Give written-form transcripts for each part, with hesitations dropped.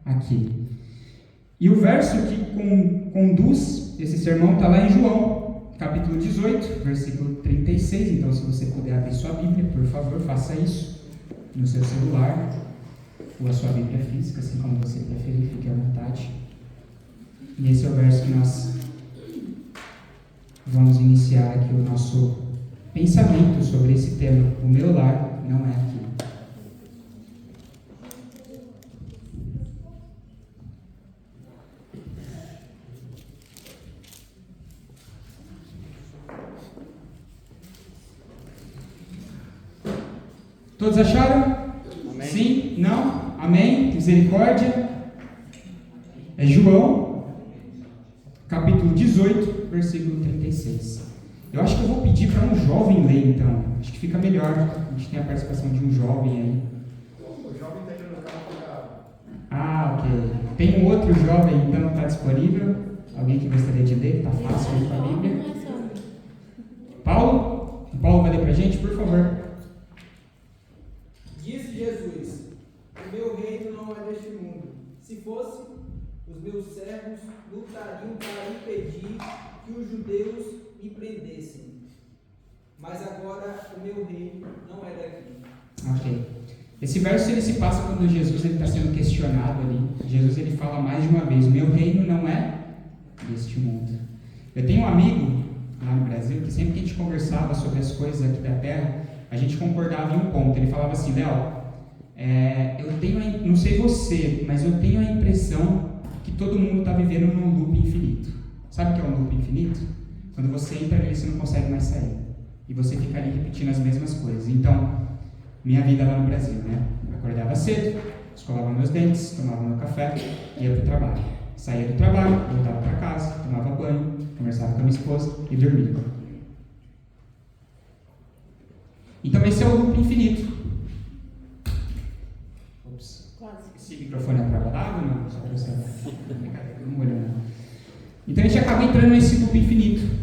aqui. E o verso que conduz esse sermão está lá em João, capítulo 18, versículo 36. Então, se você puder abrir sua Bíblia, por favor, faça isso no seu celular ou a sua Bíblia física, assim como você preferir, fique à vontade. E esse é o verso que nós vamos iniciar aqui o nosso pensamento sobre esse tema. O meu lar não é aqui. Todos acharam? Amém. Sim? Não? Amém? Misericórdia? É João, capítulo 18, versículo 36. Eu acho que eu vou pedir para um jovem ler, então. Acho que fica melhor. A gente tem a participação de um jovem aí. O jovem está indo no carro. Ah, ok. Tem um outro jovem, então, está disponível? Alguém que gostaria de ler? Está fácil aí com a Bíblia. Paulo? O Paulo vai ler para a gente, por favor. Disse Jesus: o meu reino não é deste mundo. Se fosse, os meus servos lutariam para impedir que os judeus me prendessem. Mas agora o meu reino não é daqui. Ok. Esse verso ele se passa quando Jesus está sendo questionado ali. Jesus ele fala mais de uma vez: o meu reino não é deste mundo. Eu tenho um amigo lá no Brasil que sempre que a gente conversava sobre as coisas aqui da terra, a gente concordava em um ponto. Ele falava assim: Léo, eu tenho, não sei você, mas eu tenho a impressão que todo mundo está vivendo num loop infinito. Sabe o que é um loop infinito? Quando você entra nele, você não consegue mais sair. E você fica ali repetindo as mesmas coisas. Então, minha vida lá no Brasil, né? Eu acordava cedo, escovava meus dentes, tomava meu café, ia para o trabalho. Saía do trabalho, voltava para casa, tomava banho, conversava com a minha esposa e dormia. Então esse é o loop infinito. Ops. Esse microfone é a prova d'água? Não, só para você. Não olhou, não. Então a gente acaba entrando nesse loop infinito.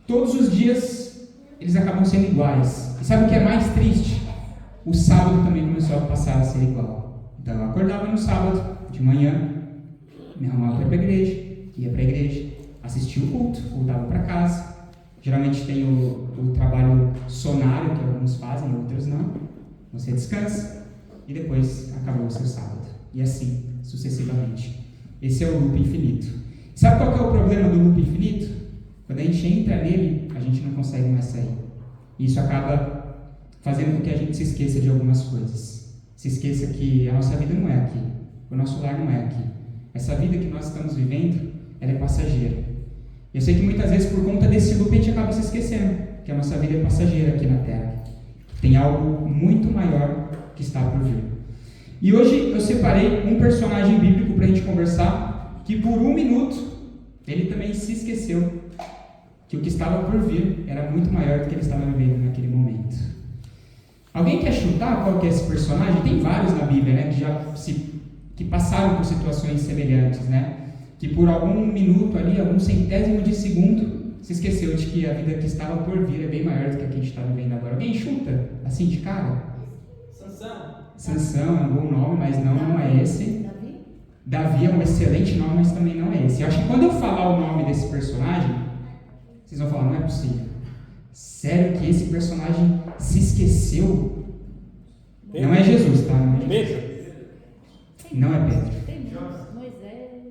Todos os dias eles acabam sendo iguais. E sabe o que é mais triste? O sábado também começou a passar a ser igual. Então eu acordava no sábado, de manhã, me arrumava para ir para a igreja, ia para a igreja, assistia o culto, voltava para casa. Geralmente tem o trabalho sonário que alguns fazem, outros não. Você descansa e depois acabou o seu sábado. E assim, sucessivamente. Esse é o loop infinito. Sabe qual que é o problema do loop infinito? Quando a gente entra nele, a gente não consegue mais sair. E isso acaba fazendo com que a gente se esqueça de algumas coisas. Se esqueça que a nossa vida não é aqui. O nosso lar não é aqui. Essa vida que nós estamos vivendo, ela é passageira. Eu sei que muitas vezes por conta desse loop a gente acaba se esquecendo que a nossa vida é passageira aqui na Terra. Tem algo muito maior que está por vir. E hoje eu separei um personagem bíblico para a gente conversar que por um minuto ele também se esqueceu que o que estava por vir era muito maior do que ele estava vivendo naquele momento. Alguém quer chutar qual que é esse personagem? Tem vários na Bíblia, né, que passaram por situações semelhantes, né? Que por algum minuto ali, algum centésimo de segundo, se esqueceu de que a vida que estava por vir é bem maior do que a que a gente está vivendo agora. Alguém chuta, assim de cara? Sansão é um bom nome, mas não é esse. Davi é um excelente nome, mas também não é esse. Eu acho que quando eu falar o nome desse personagem, vocês vão falar: não é possível. Sério que esse personagem se esqueceu? Não é Jesus, tá? Não é Jesus. Não é Pedro.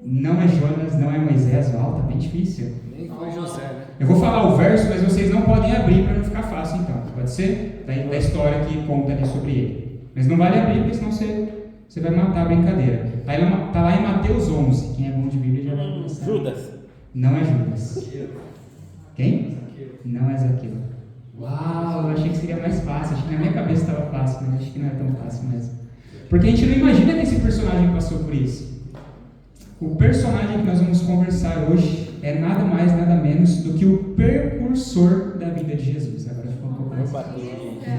Não é Jonas, não é Moisés. Uau, tá bem difícil. Nem foi José, né? Eu vou falar o verso, mas vocês não podem abrir para não ficar fácil, então. Pode ser? Da história que conta ali sobre ele. Mas não vale abrir, porque senão você vai matar a brincadeira. Tá lá em Mateus 11. Quem é bom de Bíblia já vai começar. Judas. Não é Judas. Quem? Não é Zaqueu. Uau, eu achei que seria mais fácil. Acho que na minha cabeça estava fácil, mas acho que não é tão fácil mesmo. Porque a gente não imagina que esse personagem passou por isso. O personagem que nós vamos conversar hoje é nada mais, nada menos do que o precursor da vida de Jesus. Agora ficou um pouco mais fácil.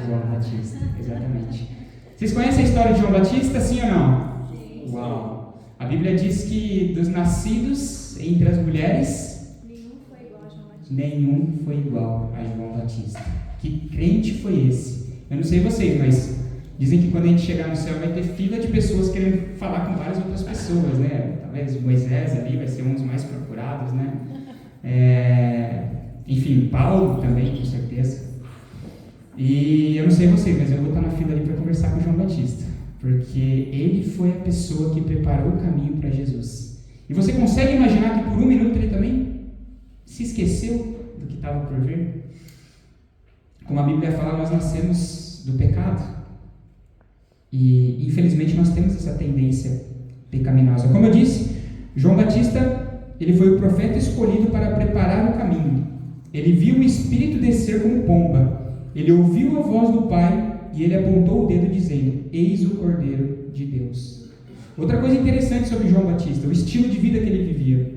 João Batista, exatamente. Vocês conhecem a história de João Batista, sim ou não? Sim. Uau! A Bíblia diz que dos nascidos entre as mulheres, nenhum foi igual a João Batista. Que crente foi esse? Eu não sei vocês, mas Dizem que quando a gente chegar no céu vai ter fila de pessoas querendo falar com várias outras pessoas, né? Talvez Moisés ali vai ser um dos mais procurados, né? Enfim, Paulo também, com certeza. E eu não sei você, mas eu vou estar na fila ali para conversar com João Batista, porque ele foi a pessoa que preparou o caminho para Jesus. E você consegue imaginar que por um minuto ele também se esqueceu do que estava por vir? Como a Bíblia fala, nós nascemos do pecado. E infelizmente nós temos essa tendência pecaminosa. Como eu disse, João Batista, ele foi o profeta escolhido para preparar o caminho. Ele viu o Espírito descer como pomba. Ele ouviu a voz do Pai e ele apontou o dedo dizendo: eis o Cordeiro de Deus. Outra coisa interessante sobre João Batista, o estilo de vida que ele vivia.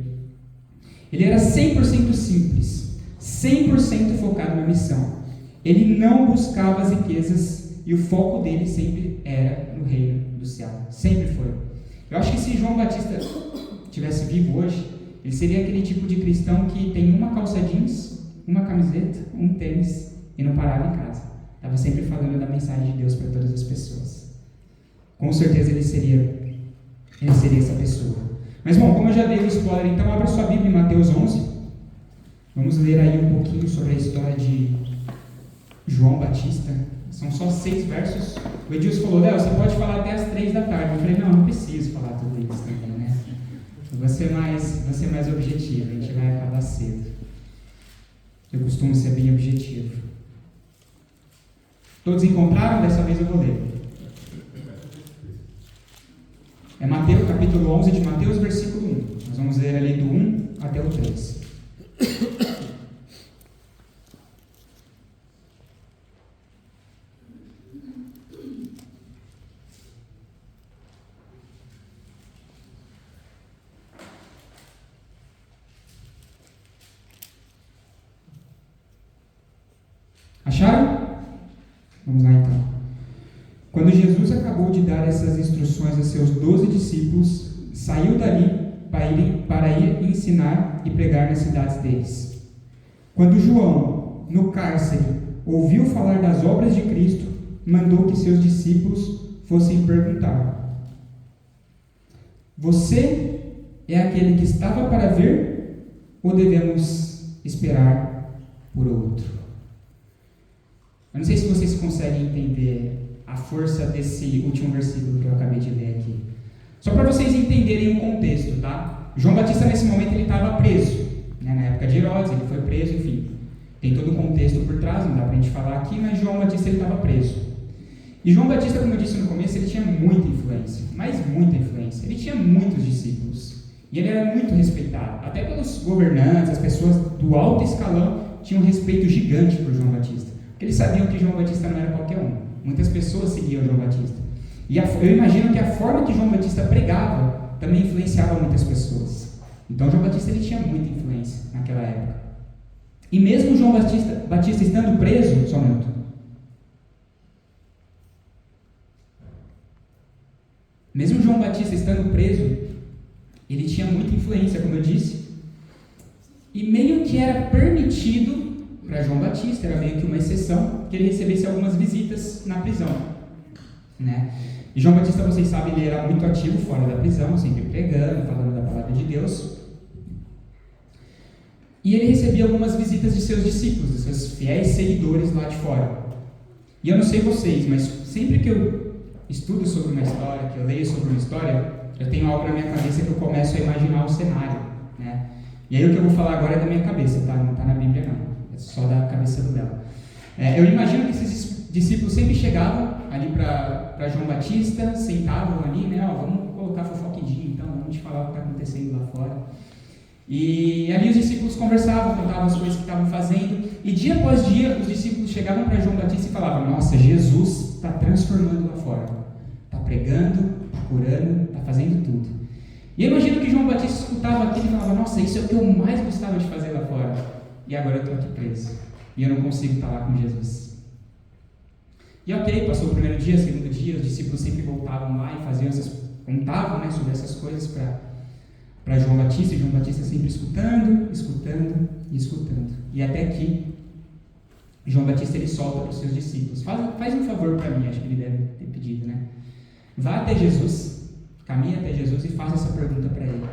Ele era 100% simples, 100% focado na missão. Ele não buscava as riquezas e o foco dele sempre era no reino do céu. Sempre foi. Eu acho que se João Batista estivesse vivo hoje, ele seria aquele tipo de cristão que tem uma calça jeans, uma camiseta, um tênis e não parava em casa. Estava sempre falando da mensagem de Deus para todas as pessoas. Com certeza ele seria essa pessoa. Mas bom, como eu já dei o spoiler, então abra sua Bíblia em Mateus 11. Vamos ler aí um pouquinho sobre a história de João Batista. São só 6 versos. O Edilson falou: Léo, você pode falar até as 3 da tarde. Eu falei: não preciso falar tudo isso também, né? Eu vou ser mais objetivo, a gente vai acabar cedo. Eu costumo ser bem objetivo. Todos encontraram? Dessa vez eu vou ler. É Mateus, capítulo 11 de Mateus, versículo 1. Nós vamos ler ali do 1 até o 3. Acharam? Vamos lá então. Quando Jesus acabou de dar essas instruções a seus 12 discípulos, saiu dali para ir ensinar e pregar nas cidades deles. Quando João, no cárcere, ouviu falar das obras de Cristo, mandou que seus discípulos fossem perguntar: você é aquele que estava para vir, ou devemos esperar por outro? Eu não sei se vocês conseguem entender a força desse último versículo que eu acabei de ler aqui. Só para vocês entenderem o contexto, tá? João Batista, nesse momento, ele estava preso. Né? Na época de Herodes, ele foi preso, enfim. Tem todo o contexto por trás, não dá para a gente falar aqui, mas João Batista, ele estava preso. E João Batista, como eu disse no começo, ele tinha muita influência, mas muita influência. Ele tinha muitos discípulos. E ele era muito respeitado. Até pelos governantes, as pessoas do alto escalão tinham um respeito gigante por João Batista. Porque eles sabiam que João Batista não era qualquer um. Muitas pessoas seguiam João Batista. E eu imagino que a forma que João Batista pregava também influenciava muitas pessoas. Então João Batista ele tinha muita influência naquela época. E mesmo João Batista estando preso, só um minuto. Mesmo João Batista estando preso, ele tinha muita influência, como eu disse. E meio que era permitido para João Batista, era meio que uma exceção, que ele recebesse algumas visitas na prisão, né? E João Batista, vocês sabem, ele era muito ativo fora da prisão, sempre pregando, falando da palavra de Deus. E ele recebia algumas visitas de seus discípulos, de seus fiéis seguidores lá de fora. E eu não sei vocês, mas sempre que eu estudo sobre uma história, que eu leio sobre uma história, eu tenho algo na minha cabeça que eu começo a imaginar o cenário, né? E aí o que eu vou falar agora é da minha cabeça, tá? Não está na Bíblia não. Só da cabeça do Léo. Eu imagino que esses discípulos sempre chegavam ali para João Batista, sentavam ali, né? Vamos colocar fofoca em dia, então, vamos te falar o que está acontecendo lá fora. E ali os discípulos conversavam, contavam as coisas que estavam fazendo, e dia após dia os discípulos chegavam para João Batista e falavam: nossa, Jesus está transformando lá fora, está pregando, está curando, está fazendo tudo. E eu imagino que João Batista escutava aquilo e falava: nossa, isso é o que eu mais gostava de fazer lá fora. E agora eu estou aqui preso. E eu não consigo estar lá com Jesus. E ok, passou o primeiro dia, segundo dia, os discípulos sempre voltavam lá e contavam, né, sobre essas coisas para João Batista. E João Batista sempre escutando. E até que João Batista ele solta para os seus discípulos: faz um favor para mim. Acho que ele deve ter pedido, né? Vá até Jesus, caminhe até Jesus e faça essa pergunta para Ele.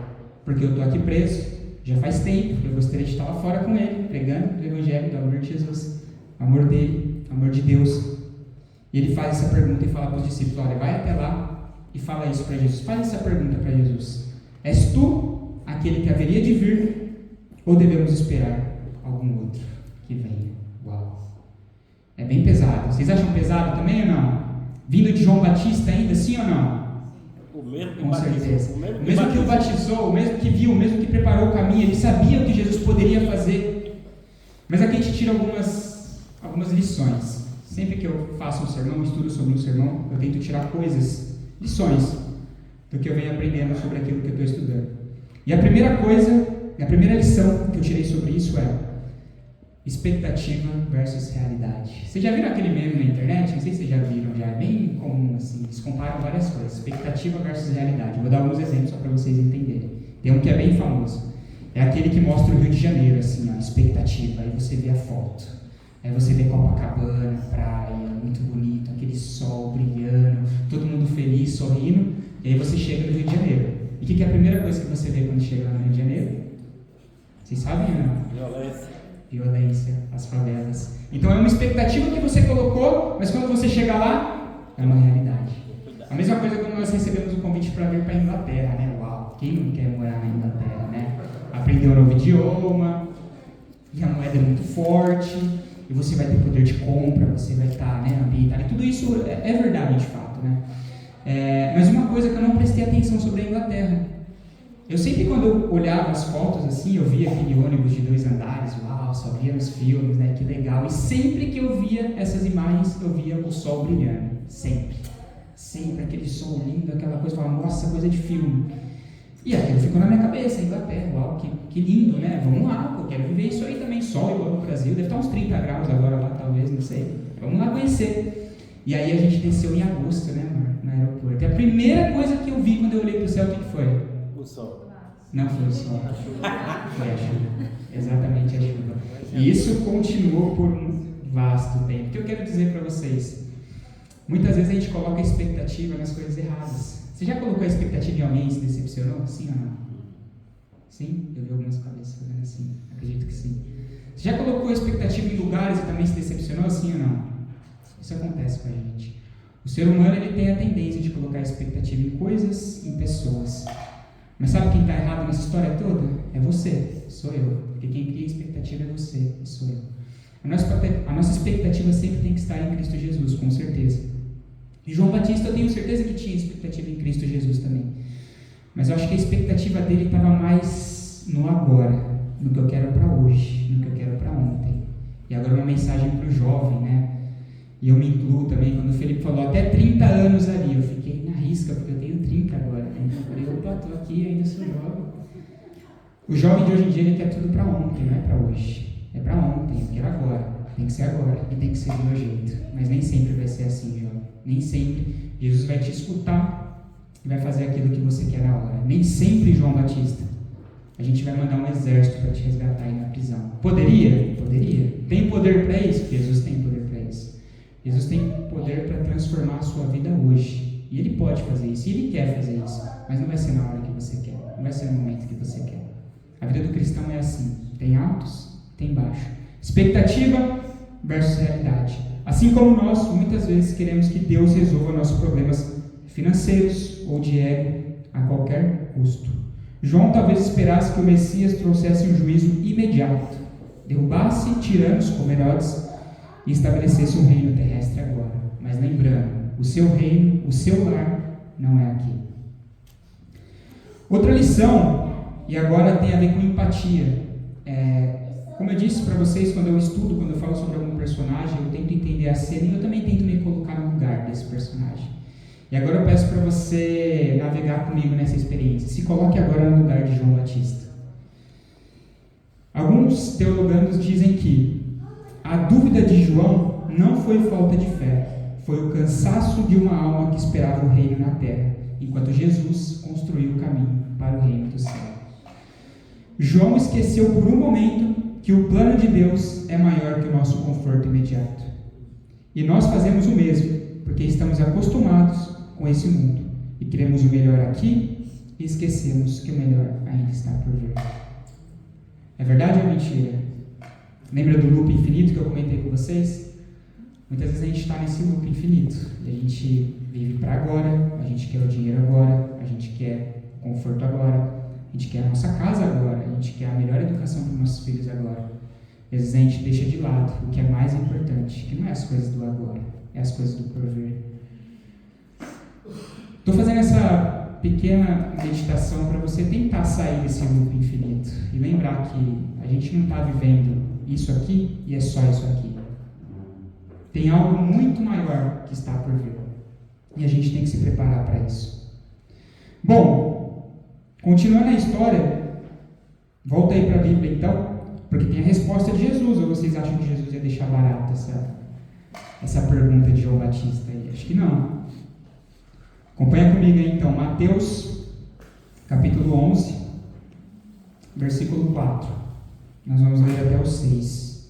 Porque eu estou aqui preso, já faz tempo, eu gostaria de estar lá fora com Ele, pregando o Evangelho do amor de Jesus, o amor dele, o amor de Deus. E Ele faz essa pergunta e fala para os discípulos, olha, vai até lá e fala isso para Jesus. Faz essa pergunta para Jesus. És tu aquele que haveria de vir ou devemos esperar algum outro que venha? Uau! É bem pesado. Vocês acham pesado também ou não? Vindo de João Batista ainda, sim ou não? O mesmo que Com batizou, certeza. o mesmo O mesmo que o batizou, o mesmo que viu, o mesmo que preparou o caminho, ele sabia o que Jesus poderia fazer. Mas aqui a gente tira algumas lições. Sempre que eu faço um sermão, estudo sobre um sermão, eu tento tirar lições do que eu venho aprendendo sobre aquilo que eu estou estudando. E a primeira lição que eu tirei sobre isso é expectativa versus realidade. Vocês já viram aquele meme na internet? Não sei se vocês já viram, já é bem comum assim. Eles comparam várias coisas, expectativa versus realidade. Vou dar alguns exemplos só para vocês entenderem. Tem um que é bem famoso. É aquele que mostra o Rio de Janeiro, assim, a expectativa. Aí você vê a foto. Aí você vê Copacabana, praia, muito bonito, aquele sol brilhando, todo mundo feliz, sorrindo. E aí você chega no Rio de Janeiro. E o que é a primeira coisa que você vê quando chega no Rio de Janeiro? Vocês sabem ou não? Violência, as favelas. Então é uma expectativa que você colocou, mas quando você chega lá, é uma realidade. A mesma coisa quando nós recebemos o convite para vir para a Inglaterra, né? Uau, quem não quer morar na Inglaterra, né? Aprender um novo idioma, e a moeda é muito forte, e você vai ter poder de compra, você vai estar, né, ambientado. E tudo isso é verdade de fato, né? Mas uma coisa que eu não prestei atenção sobre a Inglaterra. Eu sempre, quando eu olhava as fotos assim, eu via aquele ônibus de 2 andares, uau, só via nos filmes, né, que legal. E sempre que eu via essas imagens, eu via o sol brilhando, sempre aquele sol lindo, aquela coisa, eu falava, nossa, coisa de filme. E aquilo ficou na minha cabeça, Inglaterra, uau, que lindo, né, vamos lá, eu quero viver isso aí também, sol igual no Brasil, deve estar uns 30 graus agora lá, talvez, não sei, vamos lá conhecer. E aí a gente desceu em agosto, né, no aeroporto. E a primeira coisa que eu vi quando eu olhei para o céu, o que foi? O sol. Não foi o sol. Foi a chuva. Exatamente a chuva. E isso continuou por um vasto tempo. O que eu quero dizer para vocês? Muitas vezes a gente coloca a expectativa nas coisas erradas. Você já colocou a expectativa em alguém e se decepcionou? Sim ou não? Sim? Eu vi algumas cabeças fazendo assim. Acredito que sim. Você já colocou a expectativa em lugares e também se decepcionou? Sim ou não? Isso acontece com a gente. O ser humano ele tem a tendência de colocar a expectativa em coisas, em pessoas. Mas sabe quem está errado nessa história toda? É você, sou eu. Porque quem cria a expectativa é você, sou eu. A nossa expectativa sempre tem que estar em Cristo Jesus, com certeza. E João Batista, eu tenho certeza que tinha expectativa em Cristo Jesus também. Mas eu acho que a expectativa dele estava mais no agora, no que eu quero para hoje, no que eu quero para ontem. E agora uma mensagem para o jovem, né? E eu me incluo também, quando o Felipe falou até 30 anos ali, eu fiquei na risca, porque eu tenho 30 agora, né? Então eu falei, opa, estou aqui, ainda sou jovem. O jovem de hoje em dia, ele quer tudo para ontem, não é para hoje. É para ontem, eu quero agora. Tem que ser agora, e tem que ser do meu jeito. Mas nem sempre vai ser assim, jovem. Nem sempre Jesus vai te escutar e vai fazer aquilo que você quer na hora. Nem sempre, João Batista, a gente vai mandar um exército para te resgatar aí na prisão. Poderia? Poderia. Tem poder para isso? Jesus tem poder para isso. Jesus tem poder para transformar a sua vida hoje. E Ele pode fazer isso, e Ele quer fazer isso. Mas não vai ser na hora que você quer. Não vai ser no momento que você quer. A vida do cristão é assim. Tem altos, tem baixos. Expectativa versus realidade. Assim como nós, muitas vezes, queremos que Deus resolva nossos problemas financeiros ou de ego a qualquer custo. João talvez esperasse que o Messias trouxesse um juízo imediato, derrubasse tiranos como Herodes e estabelecesse um reino terrestre agora. Mas lembrando, o seu reino, o seu lar, não é aqui. Outra lição, e agora tem a ver com empatia. Como eu disse para vocês, quando eu estudo, quando eu falo sobre algum personagem, eu tento entender a cena e eu também tento me colocar no lugar desse personagem. E agora eu peço para você navegar comigo nessa experiência. Se coloque agora no lugar de João Batista. Alguns teólogos dizem que a dúvida de João não foi falta de fé, foi o cansaço de uma alma que esperava o reino na terra, enquanto Jesus construiu o caminho para o reino do céu. João esqueceu por um momento que o plano de Deus é maior que o nosso conforto imediato. E nós fazemos o mesmo porque estamos acostumados com esse mundo e queremos o melhor aqui e esquecemos que o melhor ainda está por vir. É verdade ou mentira? Lembra do loop infinito que eu comentei com vocês? Muitas vezes a gente está nesse loop infinito e a gente vive para agora, a gente quer o dinheiro agora, a gente quer o conforto agora, a gente quer a nossa casa agora, a gente quer a melhor educação para os nossos filhos agora. E às vezes a gente deixa de lado o que é mais importante, que não é as coisas do agora, é as coisas do porvir. Estou fazendo essa pequena meditação para você tentar sair desse loop infinito e lembrar que a gente não está vivendo isso aqui e é só isso aqui. Tem algo muito maior que está por vir e a gente tem que se preparar para isso. Bom, continuando a história, volta aí para a Bíblia então, porque tem a resposta de Jesus. Ou vocês acham que Jesus ia deixar barato essa pergunta de João Batista aí? Acho que não. Acompanha comigo aí então, Mateus, capítulo 11, versículo 4. Nós vamos ler até o 6.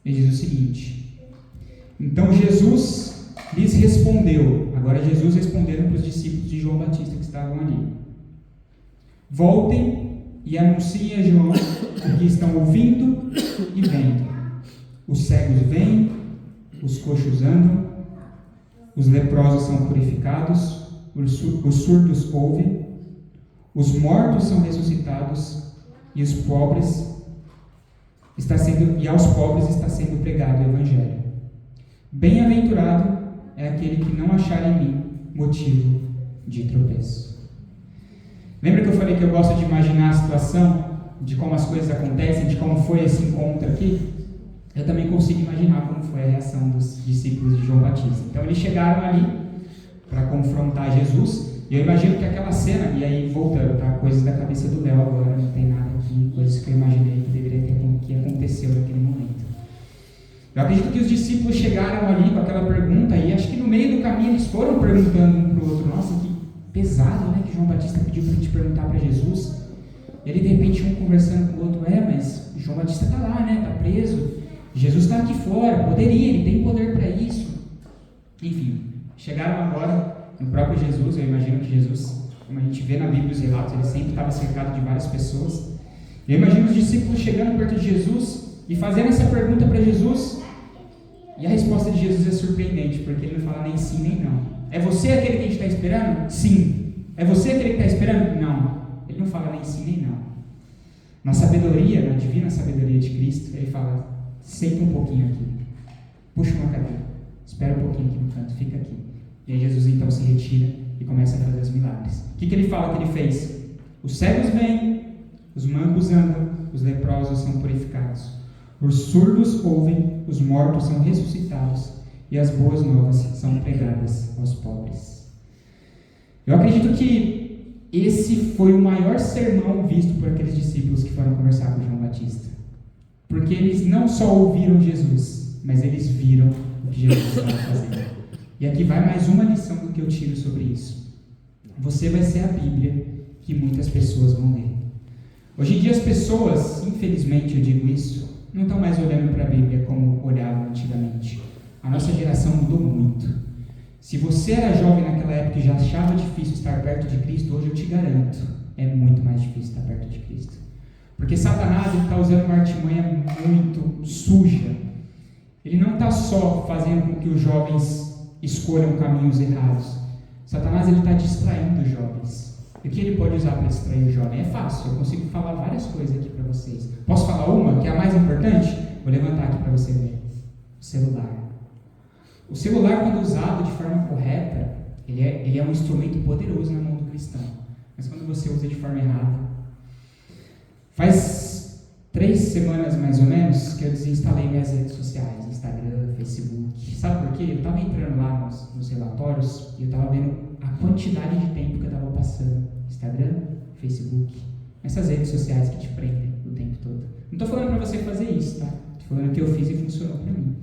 Ele diz o seguinte: Então Jesus lhes respondeu, agora Jesus respondendo para os discípulos de João Batista que estavam ali: Voltem e anunciem a João o que estão ouvindo e vendo. Os cegos veem, os coxos andam, os leprosos são purificados, os surdos ouvem, os mortos são ressuscitados e aos pobres está sendo pregado o Evangelho. Bem-aventurado é aquele que não achar em mim motivo de tropeço. Lembra que eu falei que eu gosto de imaginar a situação, de como as coisas acontecem, de como foi esse encontro aqui? Eu também consigo imaginar como foi a reação dos discípulos de João Batista. Então eles chegaram ali para confrontar Jesus, e eu imagino que aquela cena, e aí voltando, tá? Coisas da cabeça do Léo agora, não tem nada aqui, coisas que eu imaginei que deveria ter, que aconteceu naquele momento. Eu acredito que os discípulos chegaram ali com aquela pergunta, e acho que no meio do caminho eles foram perguntando um para o outro: nossa, que pesado, né, que João Batista pediu para a gente perguntar para Jesus. E ali de repente um conversando com o outro: mas João Batista está lá, né, está preso, Jesus está aqui fora, ele tem poder para isso. Enfim, chegaram agora no próprio Jesus. Eu imagino que Jesus, como a gente vê na Bíblia os relatos, ele sempre estava cercado de várias pessoas. Eu imagino os discípulos chegando perto de Jesus e fazendo essa pergunta para Jesus, e a resposta de Jesus é surpreendente, porque ele não fala nem sim nem não. É você aquele que a gente está esperando? Sim. É você aquele que está esperando? Não. Ele não fala nem sim nem não. Na sabedoria, na divina sabedoria de Cristo, ele fala: senta um pouquinho aqui, puxa uma cadeira, espera um pouquinho aqui no canto, fica aqui. E aí Jesus então se retira e começa a fazer os milagres. O que ele fala que ele fez? Os cegos vêm, os mancos andam, os leprosos são purificados, os surdos ouvem, os mortos são ressuscitados e as boas novas são pregadas aos pobres. Eu acredito que esse foi o maior sermão visto por aqueles discípulos que foram conversar com João Batista. Porque eles não só ouviram Jesus, mas eles viram o que Jesus estava fazendo. E aqui vai mais uma lição do que eu tiro sobre isso. Você vai ser a Bíblia que muitas pessoas vão ler. Hoje em dia as pessoas, infelizmente eu digo isso, não estão mais olhando para a Bíblia como olhavam antigamente. A nossa geração mudou muito. Se você era jovem naquela época e já achava difícil estar perto de Cristo, hoje eu te garanto, é muito mais difícil estar perto de Cristo. Porque Satanás está usando uma artimanha muito suja. Ele não está só fazendo com que os jovens escolham caminhos errados. Satanás está distraindo os jovens. E o que ele pode usar para distrair o jovem? É fácil, eu consigo falar várias coisas aqui para vocês. Posso falar uma, que é a mais importante? Vou levantar aqui para você ver. O celular. O celular, quando usado de forma correta, ele é um instrumento poderoso na mão do cristão. Mas quando você usa de forma errada... Faz 3 semanas mais ou menos que eu desinstalei minhas redes sociais, Instagram, Facebook. Sabe por quê? Eu estava entrando lá nos relatórios e eu estava vendo a quantidade de tempo que eu estava passando. Instagram, Facebook, essas redes sociais que te prendem o tempo todo. Não estou falando para você fazer isso, tá? Estou falando que eu fiz e funcionou para mim.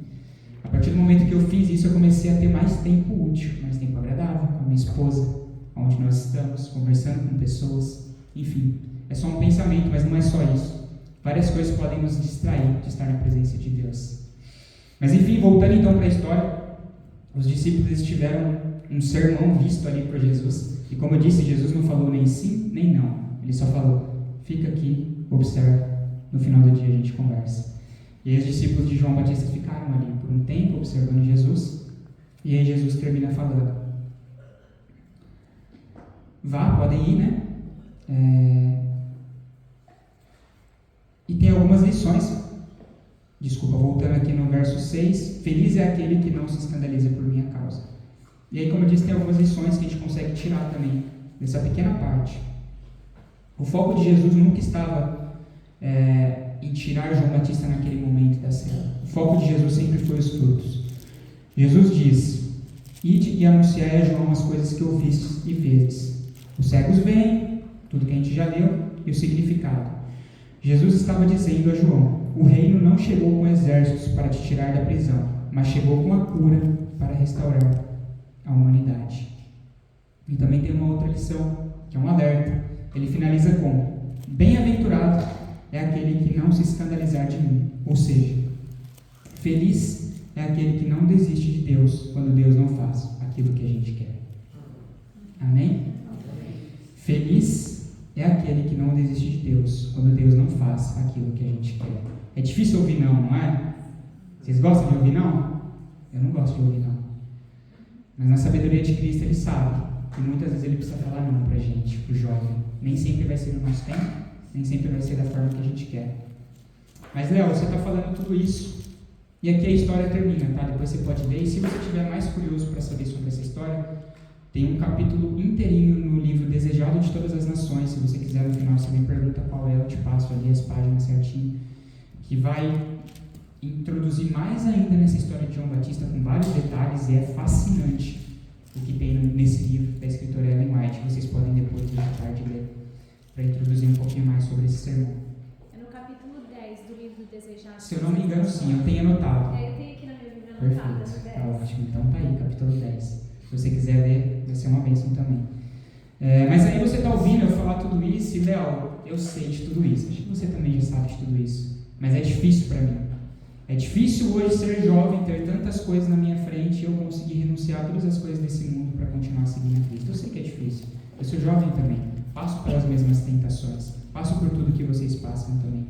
A partir do momento que eu fiz isso, eu comecei a ter mais tempo útil, mais tempo agradável com a minha esposa, onde nós estamos, conversando com pessoas, enfim. É só um pensamento, mas não é só isso. Várias coisas podem nos distrair de estar na presença de Deus. Mas enfim, voltando então para a história, Os discípulos eles tiveram um sermão visto ali por Jesus. E como eu disse, Jesus não falou nem sim, nem não. Ele só falou, fica aqui, observa. No final do dia a gente conversa. E aí os discípulos de João Batista ficaram ali por um tempo observando Jesus. E aí Jesus termina falando, vá, podem ir, né? E tem algumas lições. Desculpa, voltando aqui no verso 6. Feliz é aquele que não se escandaliza por minha causa. E aí, como eu disse, tem algumas lições que a gente consegue tirar também dessa pequena parte. O foco de Jesus nunca estava em tirar João Batista naquele momento da cena. O foco de Jesus sempre foi os frutos. Jesus diz, ide e anunciai a João as coisas que ouvistes e vedes. Os cegos veem, tudo que a gente já leu, e o significado. Jesus estava dizendo a João, o reino não chegou com exércitos para te tirar da prisão, mas chegou com a cura para restaurar a humanidade. E também tem uma outra lição, que é um alerta. Ele finaliza com, bem-aventurado é aquele que não se escandalizar de mim. Ou seja, feliz é aquele que não desiste de Deus quando Deus não faz aquilo que a gente quer. Amém? Feliz é aquele que não desiste de Deus quando Deus não faz aquilo que a gente quer. É difícil ouvir não, não é? Vocês gostam de ouvir não? Eu não gosto de ouvir não. Mas na sabedoria de Cristo ele sabe que muitas vezes ele precisa falar não pra gente, pro jovem. Nem sempre vai ser no nosso tempo, nem sempre vai ser da forma que a gente quer. Mas Léo, você está falando tudo isso e aqui a história termina, tá? Depois você pode ler. E se você estiver mais curioso para saber sobre essa história, tem um capítulo inteirinho no livro Desejado de Todas as Nações. Se você quiser no final, você me pergunta qual é, eu te passo ali as páginas certinho, que vai introduzir mais ainda nessa história de João Batista com vários detalhes, e é fascinante o que tem nesse livro da escritora Ellen White. Vocês podem depois de tarde ler para introduzir um pouquinho mais sobre esse sermão. É no capítulo 10 do livro Desejado. Se eu não me engano, sim, eu tenho anotado. Eu tenho aqui na minha Bíblia anotada. Perfeito, No 10. tá ótimo. Então tá aí, capítulo 10. Se você quiser ler, vai ser uma bênção também. Mas aí você está ouvindo eu falar tudo isso e, Léo, eu sei de tudo isso. Acho que você também já sabe de tudo isso. Mas é difícil para mim. É difícil hoje ser jovem, ter tantas coisas na minha frente e eu conseguir renunciar a todas as coisas desse mundo para continuar seguindo a Cristo. Eu sei que é difícil. Eu sou jovem também. Passo pelas mesmas tentações. Passo por tudo que vocês passam também.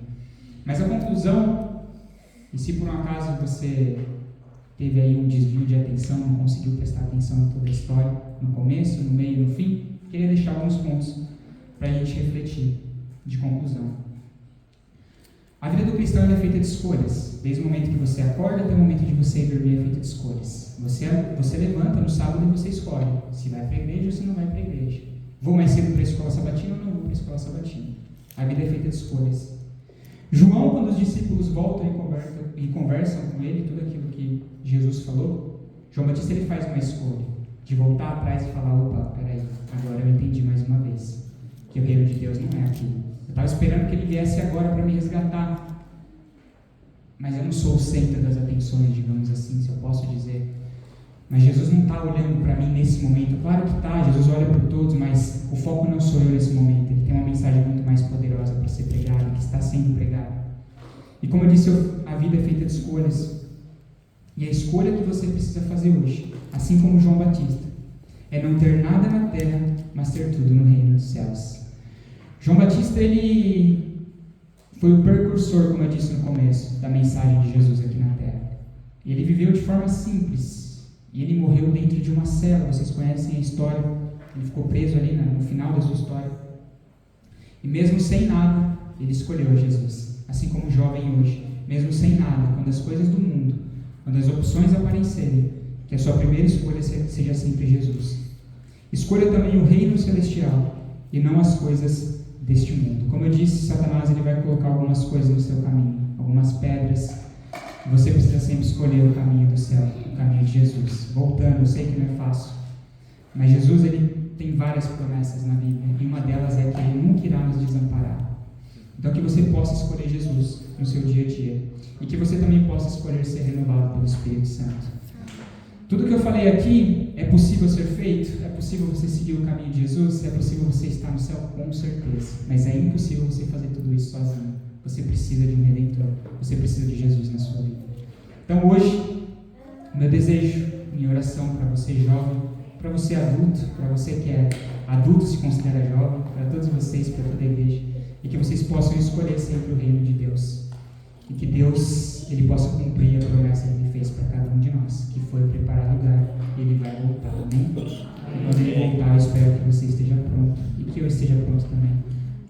Mas a conclusão, e se por um acaso você teve aí um desvio de atenção, não conseguiu prestar atenção em toda a história, no começo, no meio, no fim, queria deixar alguns pontos para a gente refletir de conclusão. A vida do cristão é feita de escolhas. Desde o momento que você acorda até o momento de você ir dormir é feita de escolhas. Você levanta no sábado e você escolhe se vai para a igreja ou se não vai para a igreja. Vou mais cedo para a escola sabatina ou não vou para a escola sabatina? A vida é feita de escolhas. João, quando os discípulos voltam e conversam com ele, tudo aquilo que Jesus falou, João Batista ele faz uma escolha de voltar atrás e falar, opa, peraí, agora eu entendi mais uma vez que o reino de Deus não é aquilo. Eu estava esperando que ele viesse agora para me resgatar, mas eu não sou o centro das atenções, digamos assim, se eu posso dizer. Mas Jesus não está olhando para mim nesse momento. Claro que está, Jesus olha por todos, mas o foco não sou eu nesse momento. Ele tem uma mensagem muito mais poderosa para ser pregada, que está sendo pregada. E como eu disse, a vida é feita de escolhas. E a escolha que você precisa fazer hoje, assim como João Batista, é não ter nada na terra, mas ter tudo no reino dos céus. João Batista, ele foi o precursor, como eu disse no começo, da mensagem de Jesus aqui na terra. E ele viveu de forma simples. E ele morreu dentro de uma cela. Vocês conhecem a história. Ele ficou preso ali no final da sua história. E mesmo sem nada, ele escolheu Jesus. Assim como o jovem hoje, mesmo sem nada, quando as coisas do mundo, quando as opções aparecerem, que a sua primeira escolha seja sempre Jesus. Escolha também o reino celestial e não as coisas deste mundo. Como eu disse, Satanás ele vai colocar algumas coisas no seu caminho, algumas pedras. Você precisa sempre escolher o caminho do céu, o caminho de Jesus. Voltando, eu sei que não é fácil, mas Jesus ele tem várias promessas na Bíblia, e uma delas é que ele nunca irá nos desamparar. Então que você possa escolher Jesus no seu dia a dia, e que você também possa escolher ser renovado pelo Espírito Santo. Tudo que eu falei aqui é possível ser feito? É possível você seguir o caminho de Jesus? É possível você estar no céu? Com certeza. Mas é impossível você fazer tudo isso sozinho. Você precisa de um Redentor. Você precisa de Jesus na sua vida. Então hoje, meu desejo em oração para você jovem, para você adulto, para você que é adulto se considera jovem, para todos vocês, para toda a igreja, e que vocês possam escolher sempre o reino de Deus. E que Deus, Ele possa cumprir a promessa que Ele fez para cada um de nós, que foi preparar lugar, e Ele vai voltar, amém? E quando Ele voltar, eu espero que você esteja pronto, e que eu esteja pronto também,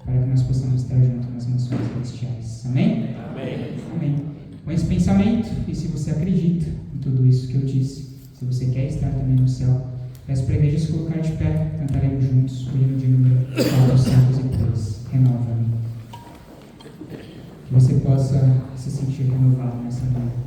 para que nós possamos estar juntos nas mansões celestiais, amém? Amém. Amém. Com esse pensamento, e se você acredita em tudo isso que eu disse, se você quer estar também no céu, peço para a igreja se colocar de pé, cantaremos juntos o hino de número 403, Renova-me. Que você possa se sentir renovado nessa manhã.